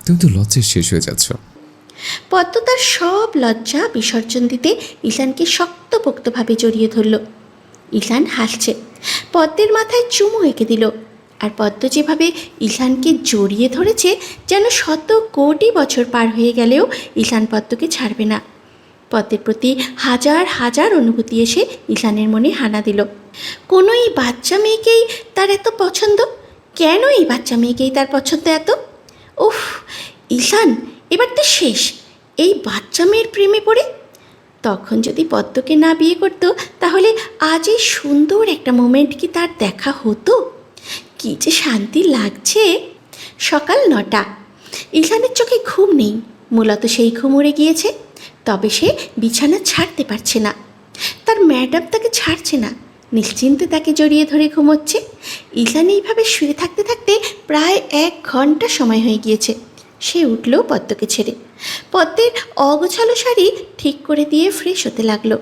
তুমি তো লজ্জায় শেষ হয়ে যাচ্ছ। পদ্ম তার সব লজ্জা বিসর্জন দিতে ঈশানকে শক্তপোক্তভাবে জড়িয়ে ধরল। ঈশান হাসছে, পদ্মের মাথায় চুমু এঁকে দিল। আর পদ্ম যেভাবে ঈশানকে জড়িয়ে ধরেছে, যেন শত কোটি বছর পার হয়ে গেলেও ঈশান পদ্মকে ছাড়বে না। পদ্মের প্রতি হাজার হাজার অনুভূতি এসে ঈশানের মনে হানা দিল। কোনো এই বাচ্চা মেয়েকেই তার এত পছন্দ? কেন এই বাচ্চা মেয়েকেই তার পছন্দ এত? উফ, ঈশান এবার তো শেষ এই বাচ্চা মেয়ের প্রেমে পড়ে। তখন যদি পদ্মকে না বিয়ে করতো, তাহলে আজ এই সুন্দর একটা মোমেন্ট কি তার দেখা হতো? কী যে শান্তি লাগছে। সকাল 9টা। ঈশানের চোখে ঘুম নেই, মূলত সেই ঘুম উড়ে গিয়েছে। তবে সে বিছানা ছাড়তে পারছে না, তার ম্যাডাম তাকে ছাড়ছে না, নিশ্চিন্তে তাকে জড়িয়ে ধরে ঘুমোচ্ছে। ঈশান এইভাবে শুয়ে থাকতে থাকতে প্রায় 1 ঘন্টা সময় হয়ে গিয়েছে। সে উঠল পদ্মকে ছেড়ে। পদ্মের অগোছালো শাড়ি ঠিক করে দিয়ে ফ্রেশ হতে লাগলো।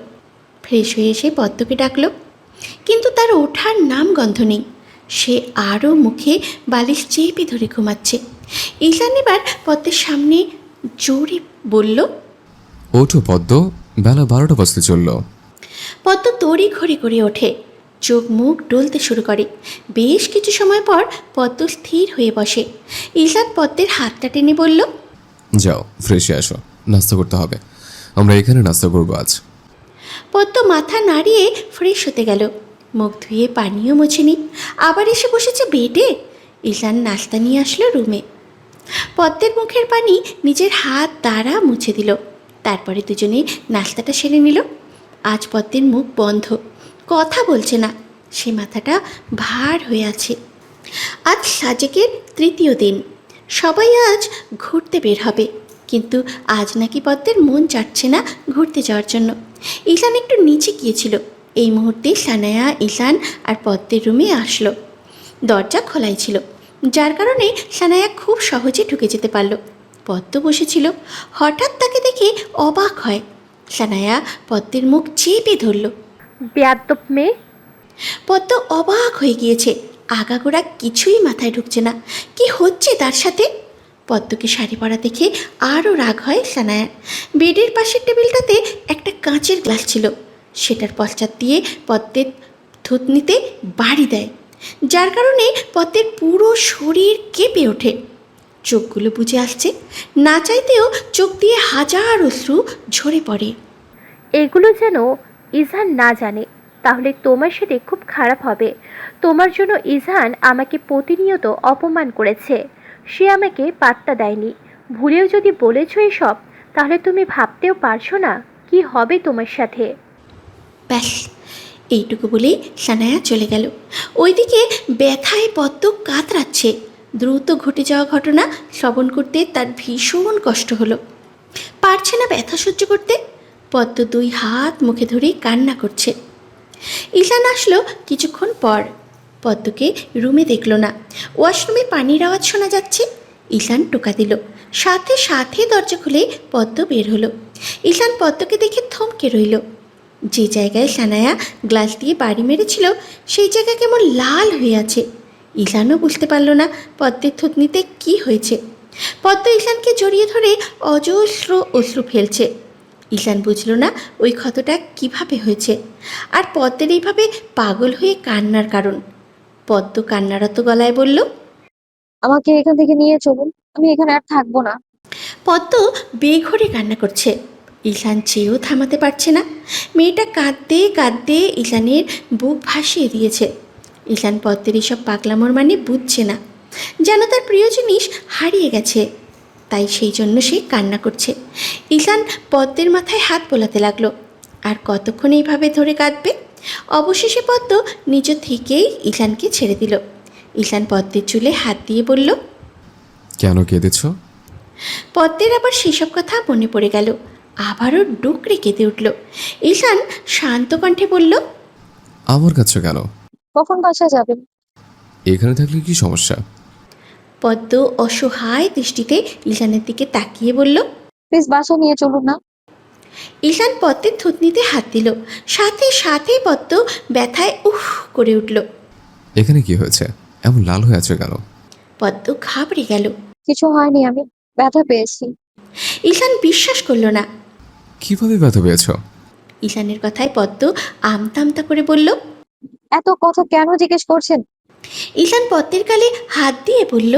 ফ্রেশ হয়ে এসে পদ্মকে ডাকলো, কিন্তু তার ওঠার নাম গন্ধ নেই। সে আরও মুখে বালিশ চেপে ধরে ঘুমাচ্ছে। ঈশান এবার পদ্মের সামনে জোরে বলল, ওঠো পদ্ম, বেলা 12টা বাজতে চলল। পদ্ম তড়ি ঘড়ি করে ওঠে, চোখ মুখ ডলতে শুরু করে। বেশ কিছু সময় পর পদ্ম স্থির হয়ে বসে। ঈশান পদ্মের হাতটা টেনে বলল, যাও ফ্রেশে আসো, নাস্তা করতে হবে, আমরা এখানে নাস্তা করবো আজ। পদ্ম মাথা নাড়িয়ে ফ্রেশ হতে গেল, মুখ ধুয়ে পানিও মোছেনি, আবার এসে বসেছে বেডে। ঈশান নাস্তা নিয়ে আসলো রুমে। পদ্মের মুখের পানি নিজের হাত দ্বারা মুছে দিল। তারপরে দুজনে নাস্তাটা সেরে নিল। আজ পদ্মের মুখ বন্ধ, কথা বলছে না, সে মাথাটা ভার হয়ে আছে। আজ সাজেকের 3য় দিন। সবাই আজ ঘুরতে বের হবে, কিন্তু আজ নাকি পদ্মের মন চাচ্ছে না ঘুরতে যাওয়ার জন্য। ঈশান একটু নিচে গিয়েছিল। এই মুহূর্তে সানায়া, ঈশান আর পদ্মের রুমে আসলো। দরজা খোলাই ছিল, যার কারণে সানায়া খুব সহজে ঢুকে যেতে পারল। পদ্ম বসেছিল, হঠাৎ তাকে দেখে অবাক হয়। সানায়া পদ্মের মুখ চেপে ধরল। বেয়াদ্দপ মেয়ে। পদ্ম অবাক হয়ে গিয়েছে, আগাগোড়া কিছুই মাথায় ঢুকছে না। কি হচ্ছে তার সাথে? পদ্মকে শাড়ি পরা দেখে আরও রাগ হয় সানায়ার। বেডের পাশের টেবিলটাতে একটা কাঁচের গ্লাস ছিল, সেটার পশ্চাৎ দিয়ে পদ্মের থুতনিতে বাড়ি দেয়, যার কারণে পদ্মের পুরো শরীর কেঁপে ওঠে। চোখগুলো বুজে আসছে, না চাইতেও চোখ দিয়ে হাজার অশ্রু ঝরে পড়ে। এগুলো যেন ইজহান না জানে, তাহলে তোমার সাথে খুব খারাপ হবে। তোমার জন্য ইজহান আমাকে প্রতিনিয়ত অপমান করেছে, সে আমাকে পাত্তা দেয়নি। ভুলেও যদি বলেছ এসব, তাহলে তুমি ভাবতেও পারছো না কি হবে তোমার সাথে। ব্যাস, এইটুকু বলেই সানায়া চলে গেল। ওইদিকে ব্যথায় পদ্ম কাতরাচ্ছে। দ্রুত ঘটে যাওয়া ঘটনা শ্রবণ করতে তার ভীষণ কষ্ট হলো। পারছে না ব্যথা সহ্য করতে। পদ্ম 2 হাত মুখে ধরে কান্না করছে। ঈশান আসলো কিছুক্ষণ পর। পদ্মকে রুমে দেখল না। ওয়াশরুমে পানির আওয়াজ শোনা যাচ্ছে। ঈশান টোকা দিল, সাথে সাথে দরজা খুলে পদ্ম বের হলো। ঈশান পদ্মকে দেখে থমকে রইল। যে জায়গায় সানায়া গ্লাস দিয়ে বাড়ি মেরেছিল, সেই জায়গা কেমন লাল হয়ে আছে। ঈশানও বুঝতে পারল না পদ্মের থুতনিতে কী হয়েছে। পদ্ম ঈশানকে জড়িয়ে ধরে অজস্র অশ্রু ফেলছে। ঈশান বুঝল না ওই ক্ষতটা কিভাবে হয়েছে, আর পদ্মের এইভাবে পাগল হয়ে কান্নার কারণ। পদ্ম কান্নারত গলায় বলল, আমাকে এখান থেকে নিয়ে চলুন, আমি এখানে আর থাকবো না। পদ্ম বেঘরে কান্না করছে। ঈশান চেয়েও থামাতে পারছে না। মেয়েটা কাঁদতে কাঁদতে ঈশানের বুক ভাসিয়ে দিয়েছে। ঈশান পদ্মের এসব পাগলামোর মানে বুঝছে না, যেন তার প্রিয় জিনিস হারিয়ে গেছে, তাই সেই জন্য সে কান্না করছে। ঈশান পদ্মের মাথায় হাত বোলাতে লাগলো। আর কতক্ষণ এইভাবে ধরে কাঁদবে? অবশেষে পদ্ম নিজ থেকেই ঈশানকে ছেড়ে দিল। ঈশান পদ্মের চুলে হাত দিয়ে বলল, কেন কেঁদেছ? পদ্মের আবার সেসব কথা মনে পড়ে গেল, আবারও ডুকরে কেঁদে উঠল। ঈশান শান্ত কণ্ঠে বলল, আমার কাছে কেন? কখন বাসায় যাবেন? এখানে থাকলে কি সমস্যা? পদ্ম অসহায় দৃষ্টিতে ঈশানের দিকে তাকিয়ে বলল, প্লিজ বাসা নিয়ে চলুন না। ঈশান পদ্মের থুতনিতে হাত দিল, সাথে সাথেই পদ্ম ব্যথায় উফ করে উঠল। এখানে কি হয়েছে? এমন লাল হয়ে আছে কেন? পদ্ম ঘাবড়ে গেল। কিছু হয়নি, আমি ব্যথা পেয়েছি। ঈশান বিশ্বাস করল না। কিভাবে ব্যথা পেয়েছ? ঈশানের কথায় পদ্ম আমতা আমতা করে বলল। এত কথা কেন জিজ্ঞেস করছেন? ঈশান পদ্মের গালে হাত দিয়ে বলল,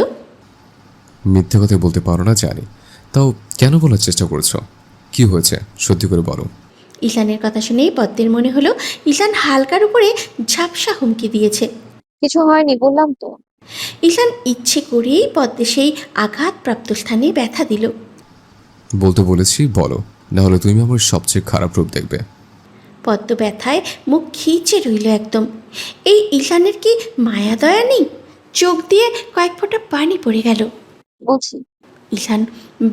মিথ্যে কথা বলতে পারো না জানি, তাও কেন বলার চেষ্টা করছো? কি হয়েছে সত্যি করে বলো। ঈশানের কথা শুনেই পদ্মের মনে হলো ঈশান হালকার উপরে ঝাপসা হুমকি দিয়েছে। কিছু হয়নি বললাম তো। ঈশান ইচ্ছে করেই পদ্মে সেই আঘাতপ্রাপ্ত স্থানে ব্যথা দিল। বলতে বলেছি বলো, না হলে তুমি আমার সবচেয়ে খারাপ রূপ দেখবে। পদ্ম ব্যথায় মুখ খিচে রইল একদম। এই ঈশানের কি মায়া দয়া নেই? চোখ দিয়ে কয়েক ফোঁটা পানি পড়ে গেল। বলছি। ঈশান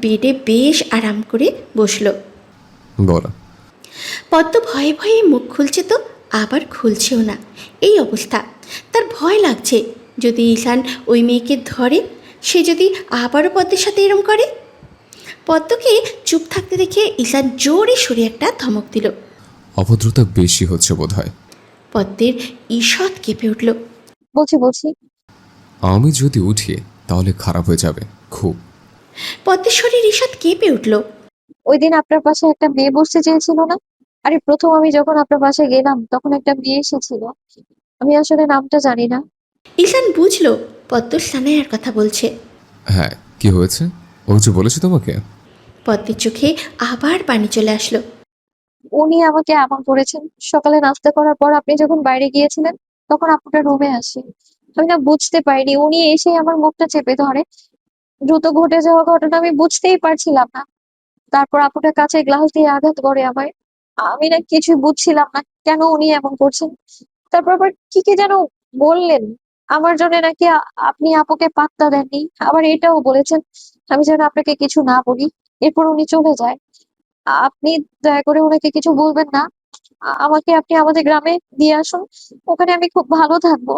বেডে বেশ আরাম করে বসল। বলো। পদ্ম ভয়ে ভয়ে মুখ খুলছে তো আবার খুলছেও না। এই অবস্থা, তার ভয় লাগছে। যদি ঈশান ওই মেয়েকে ধরে, সে যদি আবারও পদ্মের সাথে এরম করে। পদ্মকে চুপ থাকতে দেখে ঈশান জোরে সরে একটা ধমক দিল। অভদ্রতা বেশি হচ্ছে বোধ হয়। পদ্মের ঈষৎ কেঁপে উঠল। বলছি। আমি যদি উঠি তাহলে খারাপ হয়ে যাবে খুব। পদ্মের শরীর ঈষৎ কেঁপে উঠল। ওই দিন আপনার পাশে একটা মেয়ে বসতে চেয়েছিল না? আরে প্রথম আমি যখন আপনার পাশে গেলাম তখন একটা মেয়ে এসেছিল, আমি আসলে নামটা জানি না। ঈশান বুঝল পদ্ম সানায়ার কথা বলছে। হ্যাঁ, কি হয়েছে? ও যে বলেছে তোমাকে? পদ্মের চোখে আবার পানি চলে আসলো। উনি আমাকে এমন করেছেন, সকালে নাস্তা করার পর আপনি যখন বাইরে গিয়েছিলেন তখন আপনার রুমে আসি, আমি না বুঝতে পারিনি, উনি এসে আমার মুখটা চেপে ধরে। দ্রুত ঘটে যাওয়া ঘটনা আমি বুঝতেই পারছিলাম না। তারপর আপুটার কাছে গ্লাস দিয়ে আঘাত করে আমায়। আমি না কিছুই বুঝছিলাম না কেন উনি এমন করছেন। তারপর আবার কি কি যেন বললেন আমার জন্য নাকি আপনি আপুকে পাত্তা দেননি, আবার এটাও বলেছেন আমি যেন আপনাকে কিছু না বলি। এরপর উনি চলে যায়। আপনি দয়া করে ওনাকে কিছু বলবেন না। আমাকে আপনি আমাদের গ্রামে দিয়ে আসুন, ওখানে আমি খুব ভালো থাকবো।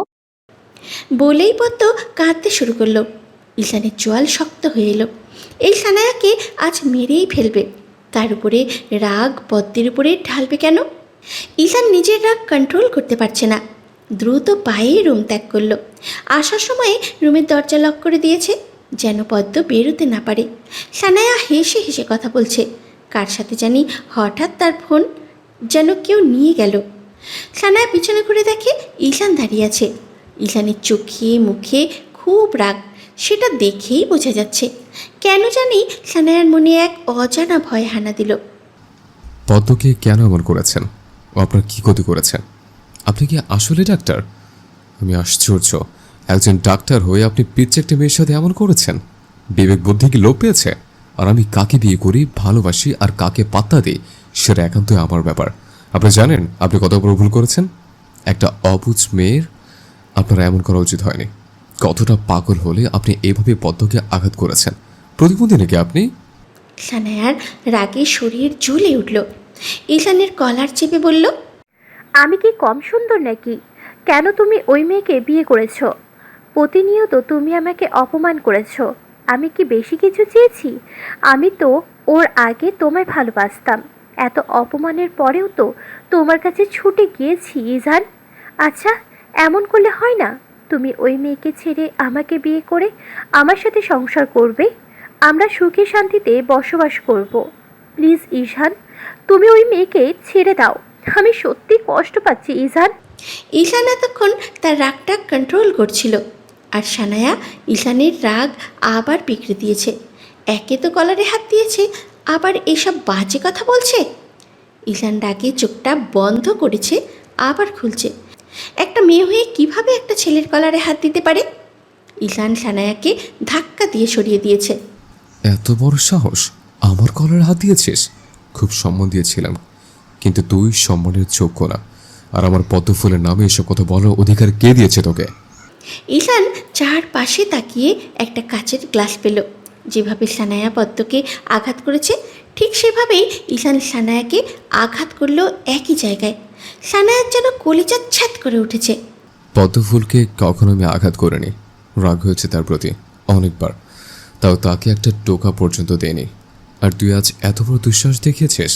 বলেই পদ্ম কাঁদতে শুরু করলো। ঈশানের চোয়াল শক্ত হয়ে এলো। এই সানায়াকে আজ মেরেই ফেলবে। তার উপরে রাগ পদ্মের উপরে ঢালবে কেন? ঈশান নিজের রাগ কন্ট্রোল করতে পারছে না। দ্রুত পায়ে রুম ত্যাগ করলো। আসার সময় রুমের দরজা লক করে দিয়েছে, যেন পদ্ম বেরোতে না পারে। সানায়া হেসে হেসে কথা বলছে। কার সাথে জানি হঠাৎ তার ফোন যেন কেউ নিয়ে গেল। সানায়া পিছনে ঘুরে দেখে ঈশান দাঁড়িয়ে আছে। ঈশানের চোখে মুখে খুব রাগ, সেটা দেখেই বোঝা যাচ্ছে। কেন জানি সানায়ার মনে এক অজানা ভয় হানা দিল। পদ্মকে কেন এমন করেছেন? ও আপনার কি ক্ষতি করেছে? আপনি কি আসলে ডাক্তার? আমি আশ্চর্য, একজন ডাক্তার হয়ে আপনি পিচ্ছে একটা মেয়ের সাথে এমন করেছেন। বিবেক বুদ্ধি কি লোপ পেয়েছে? আর আমি কাকে বিয়ে করি, ভালোবাসি আর কাকে পাত্তা দিই সেটা একান্তই আমার ব্যাপার। আপনি জানেন আপনি কত বড় ভুল করেছেন? একটা অবুঝ মেয়ের আপনারা এমন করা উচিত হয়নি। কতটা পাগল হলে আপনি এভাবে পদ্মকে আঘাত করেছেন? প্রতিবন্ধী নাকি আপনি? সানায়ার রাগে শরীর জ্বলে উঠল। ঈশানের কলার চেপে বলল, আমি কি কম সুন্দর নাকি? কেন তুমি ওই মেয়েকে বিয়ে করেছো? প্রতিনিয়ত তুমি আমাকে অপমান করেছো। আমি কি বেশি কিছু চেয়েছি? আমি তো ওর আগে তোমায় ভালোবাসতাম। এত অপমানের পরেও তো তোমার কাছে ছুটে গিয়েছি ইজান। আচ্ছা, এমন করলে হয় না? তুমি ওই মেয়েকে ছেড়ে আমাকে বিয়ে করে আমার সাথে সংসার করবে। আমরা সুখে শান্তিতে বসবাস করব। প্লিজ ইজান, তুমি ওই মেয়েকে ছেড়ে দাও। আমি সত্যি কষ্ট পাচ্ছি ইজান। ঈশান এতক্ষণ তার রাগটা কন্ট্রোল করছিল, আর সানায়া ঈশানের রাগ আবার বিগড়ে দিয়েছে। একে তো কলারে হাত দিয়েছে, আবার এসব বাজে কথা বলছে। ঈশান রাগে চোখটা বন্ধ করেছে, আবার খুলছে। একটা মেয়ে হয়ে কিভাবে একটা ছেলের কলারে হাত দিতে পারে? ঈশান সানায়াকে ধাক্কা দিয়ে সরিয়ে দিয়েছে। এত বড় সাহস! আমার কলারে হাত দিয়েছিস? খুব সম্মান দিয়েছিলাম, কিন্তু তুই সম্মানের যোগ্য না। আর আমার পদ্মফুলের নামে এসব কথা বলার অধিকার কে দিয়েছে তোকে? ঈশান চারপাশে তাকিয়ে একটা কাচের গ্লাস পেল। যেভাবে সানায়া পদ্মকে আঘাত করেছে ঠিক সেভাবেই ঈশান সানায়াকে আঘাত করলো একই জায়গায়। সানায়ার যেন কলিজা ছ্যাত করে উঠেছে। পদ্মফুলকে কখনো আমি আঘাত করিনি। রাগ হয়েছে তার প্রতি অনেকবার, তাও তাকে একটা টোকা পর্যন্ত দেয়নি। আর তুই আজ এত বড় দুঃসাহস দেখিয়েছিস?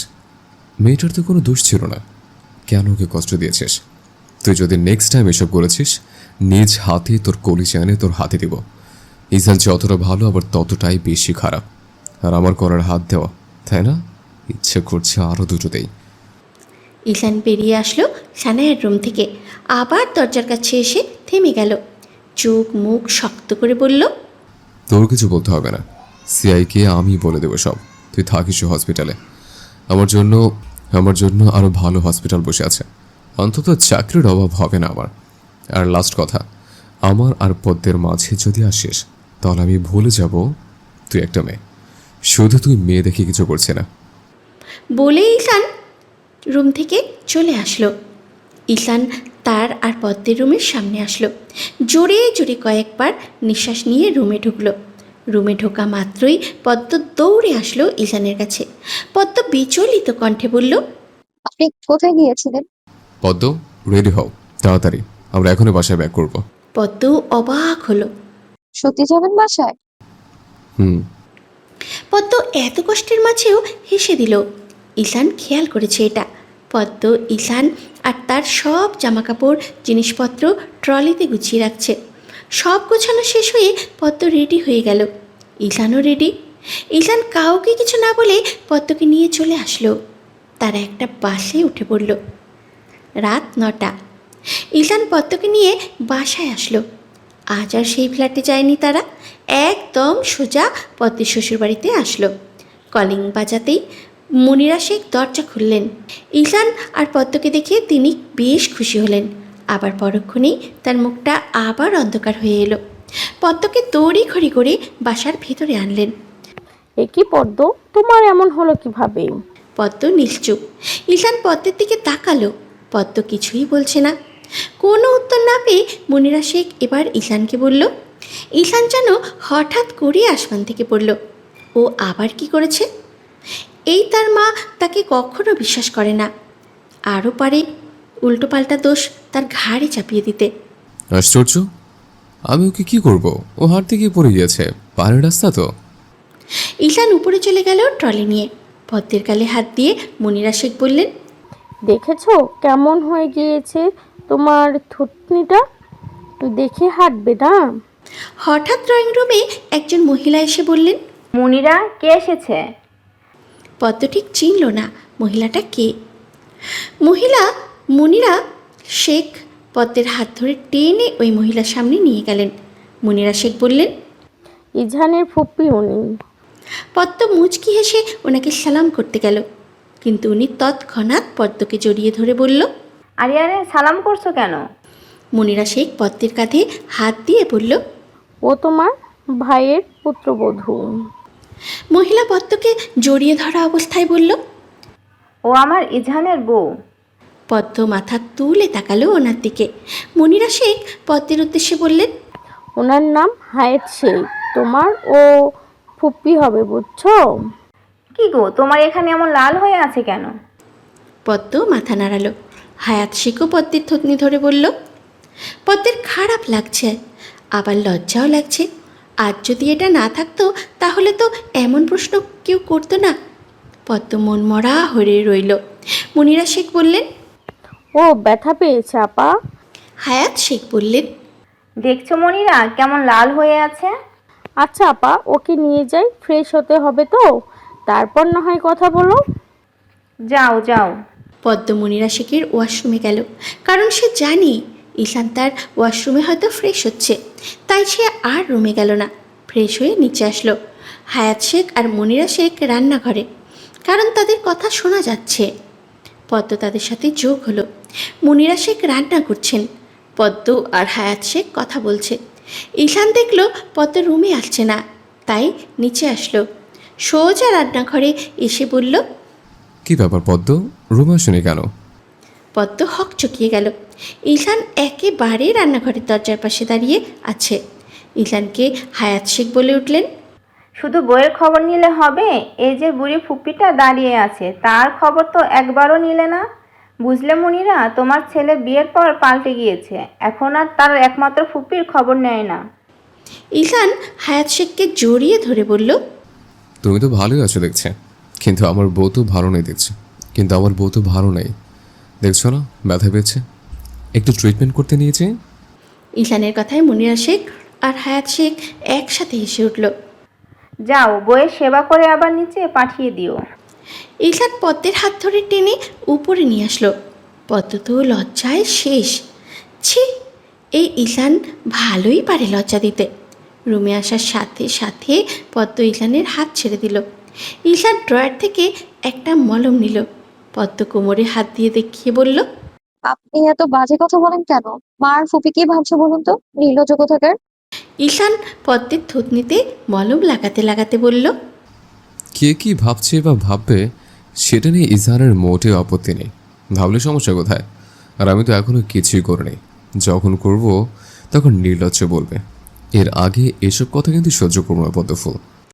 মেয়েটার তো কোনো দোষ ছিল না, কেন ওকে কষ্ট দিয়েছিস? তুই যদি নেক্সট টাইম এসব করেছিস, নিজ হাতে তোর কলিজা এনে তোর হাতে দিব। ইজান যতটা ভালো আবার ততটাই বেশি খারাপ। আর আমার করার হাত দেওয়া, তাই না? ইচ্ছে করছে আরও দুটো দেই। ঈশান বেরিয়ে আসলো সানায়ার রুম থেকে, আবার দরজার কাছে এসে থেমে গেল। চোখ মুখ শক্ত করে বলল, তোর কিছু বলতে হবে না, সিআইকে আমি বলে দেবো সব। তুই থাকিস হসপিটালে। আমার জন্য আরও ভালো হসপিটাল বসে আছে, অন্তত চাকরির অভাব হবে না আমার। আর লাস্ট কথা, আমার আর পদ্মের মাঝে যদি আসিস, তাহলে আমি ভুলে যাব তুই একটা মেয়ে। শুধু তুই মেয়ে দেখে কিছু করছে না। বলে ঈশান রুম থেকে চলে আসলো। ঈশান তার আর পদ্মের রুমের সামনে আসলো। জোরে জোরে কয়েকবার নিঃশ্বাস নিয়ে রুমে ঢুকলো। রুমে ঢোকা মাত্রই পদ্ম দৌড়ে আসলো ঈশানের কাছে। পদ্ম বিচলিত কণ্ঠে বলল, আপনি কোথায় গিয়েছিলেন? পদ্ম, রেডি হও তাড়াতাড়ি, আমরা এখনই বাসায় ব্যাক করব। পদ্ম অবাক হলো। সত্যি যাবেন বাসায়? হুম। পদ্ম এত কষ্টের মাঝেও হেসে দিল। ঈশান খেয়াল করেছে এটা। পদ্ম ঈশান আর তার সব জামাকাপড় জিনিসপত্র ট্রলিতে গুছিয়ে রাখছে। সব গোছানো শেষ হয়ে পদ্ম রেডি হয়ে গেল। ঈশানও রেডি। ঈশান কাউকে কিছু না বলে পদ্মকে নিয়ে চলে আসলো। তারা একটা বাসে উঠে পড়ল। রাত 9টা। ঈশান পদ্মকে নিয়ে বাসায় আসলো। আজ আর সেই ফ্ল্যাটে যায়নি তারা, একদম সোজা পদ্মের শ্বশুরবাড়িতে আসলো। কলিং বাজাতেই মনিরা শেখ দরজা খুললেন। ঈশান আর পদ্মকে দেখে তিনি বেশ খুশি হলেন। আবার পরক্ষণেই তার মুখটা আবার অন্ধকার হয়ে এলো। পদ্মকে তড়িঘড়ি করে বাসার ভেতরে আনলেন। এ কি পদ্ম, তোমার এমন হলো কিভাবে? পদ্ম নিশ্চুপ। ঈশান পদ্মের দিকে তাকালো। পদ্ম কিছুই বলছে না। কোনো উত্তর না পেয়ে মনিরা শেখ এবার ঈশানকে বলল। ঈশান যেন হঠাৎ করে আসমান থেকে পড়ল। ও আবার কি করেছে? এই তার মা তাকে কখনো বিশ্বাস করে না, আরও পারে উল্টোপাল্টা দোষ তার ঘাড়ে চাপিয়ে দিতে। আশ্চর্য, আমি ওকে কি করব? ও হাত থেকে পড়ে গিয়েছে, পাহাড়ের রাস্তা তো। ঈশান উপরে চলে গেল ট্রলি নিয়ে। পদ্মের গালে হাত দিয়ে মনিরা শেখ বললেন, দেখেছো কেমন হয়ে গিয়েছে তোমার থুতনিটা? দেখে হাঁটবে না। হঠাৎ ড্রয়িং রুমে একজন মহিলা এসে বললেন। মুনিরা, কে এসেছে? পদ্ম ঠিক চিনল না মহিলাটা কে। মহিলা মনিরা শেখ পদ্মের হাত ধরে টেনে ওই মহিলার সামনে নিয়ে গেলেন। মনিরা শেখ বললেন, ইজানের ফুপ্পি উনি। পদ্ম মুচকি হেসে ওনাকে সালাম করতে গেল, কিন্তু উনি তৎক্ষণাৎ পদ্মকে জড়িয়ে ধরে বলল, আরে আরে, সালাম করছো কেন? মনিরা শেখ পদ্মের কাঁধে হাত দিয়ে বলল, ও তোমার ভাইয়ের পুত্রবধূ। মহিলা পদ্মকে জড়িয়ে ধরা অবস্থায় বলল, ও আমার ইজানের বউ। পদ্ম মাথা তুলে তাকালো ওনার দিকে। মনিরা শেখ পদ্মের উদ্দেশ্যে বললেন, ওনার নাম হায়েত শেখ, তোমার ও ফুপ্পি হবে, বুঝছো? কি গো, তোমার এখানে এমন লাল হয়ে আছে কেন? পদ্ম মাথা নাড়ালো। হায়াত শেখও পদ্মের থতনি ধরে বলল, পদ্মের খারাপ লাগছে, আবার লজ্জাও লাগছে। আজ যদি এটা না থাকতো তাহলে তো এমন প্রশ্ন কেউ করতো না। পদ্ম মন মরা হয়ে রইল। মনিরা শেখ বললেন, ও ব্যথা পেয়েছে আপা। হায়াত শেখ বললেন, দেখছো মনিরা কেমন লাল হয়ে আছে? আচ্ছা আপা, ওকে নিয়ে যাই, ফ্রেশ হতে হবে তো, তারপর না হয় কথা বলো। যাও যাও। পদ্ম মনিরা শেখের ওয়াশরুমে গেল, কারণ সে জানে ঈশান তার ওয়াশরুমে হয়তো ফ্রেশ হচ্ছে, তাই সে আর রুমে গেল না। ফ্রেশ হয়ে নিচে আসলো। হায়াত শেখ আর মনিরা শেখ রান্নাঘরে, কারণ তাদের কথা শোনা যাচ্ছে। পদ্ম তাদের সাথে যোগ হলো। মনিরা শেখ রান্না করছেন, পদ্ম আর হায়াত শেখ কথা বলছে। ঈশান দেখলো পদ্ম রুমে আসছে না, তাই নিচে আসলো। সোজা রান্নাঘরে এসে বলল, কি ব্যাপার পদ্ম, রুমে আসেনি কেন? পদ্ম হকচকিয়ে গেল। ঈশান একেবারে রান্নাঘরের দরজার পাশে দাঁড়িয়ে আছে। ঈশানকে হায়াত শেখ বলে উঠলেন, শুধু বইয়ের খবর নিলে হবে? এই যে বুড়ি ফুপ্পিটা দাঁড়িয়ে আছে, তার খবর তো একবারও নিলে না। বুঝলে মনিরা, তোমার ছেলে বিয়ের পর পাল্টে গিয়েছে, এখন আর তার একমাত্র ফুপ্পির খবর নেয় না। ঈশান হায়াত শেখকে জড়িয়ে ধরে বলল, তুমি তো ভালোই আছো দেখছে, কিন্তু আমার বউ তো ভালো নেই দেখছে। কিন্তু আমার বউ তো ভালো নেই, দেখছো না ব্যথা পেয়েছে, একটু ট্রিটমেন্ট করতে নিয়েছে। ঈশানের কথায় মুনিরা শেখ আর হায়াত শেখ একসাথে হেসে উঠল। যাও বইয়ের সেবা করে আবার নিচে পাঠিয়ে দিও। ঈশান পদ্মের হাত ধরে টেনে উপরে নিয়ে আসলো। পদ্ম তো লজ্জায় শেষ। ছি, এই ঈশান ভালোই পারে লজ্জা দিতে। রুমে আসার সাথে সাথে পদ্ম ঈশানের হাত ছেড়ে দিল। ঈশান ড্রয়ার থেকে একটা মলম নিল। পদ্ম কোমরে হাত দিয়ে দেখিয়ে বলল, আপনি এত বাজে কথা বলেন কেন? মা আর ফুপি কি ভাবছে বলুন তো, নির্লজ্জ কোথাকার। ঈশান পদ্মের থুতনিতে মলম লাগাতে লাগাতে বলল, কে কি ভাবছে বা ভাববে সেটা নিয়ে ইজহারের মোটেও আপত্তি নেই। ভাবলে সমস্যা কোথায়? আর আমি তো এখনো কিছুই করিনি। যখন করব তখন নির্লজ্জ বলবে। এর আগে এসব কথা কিন্তু সহ্য করবো না পদ্মফুল।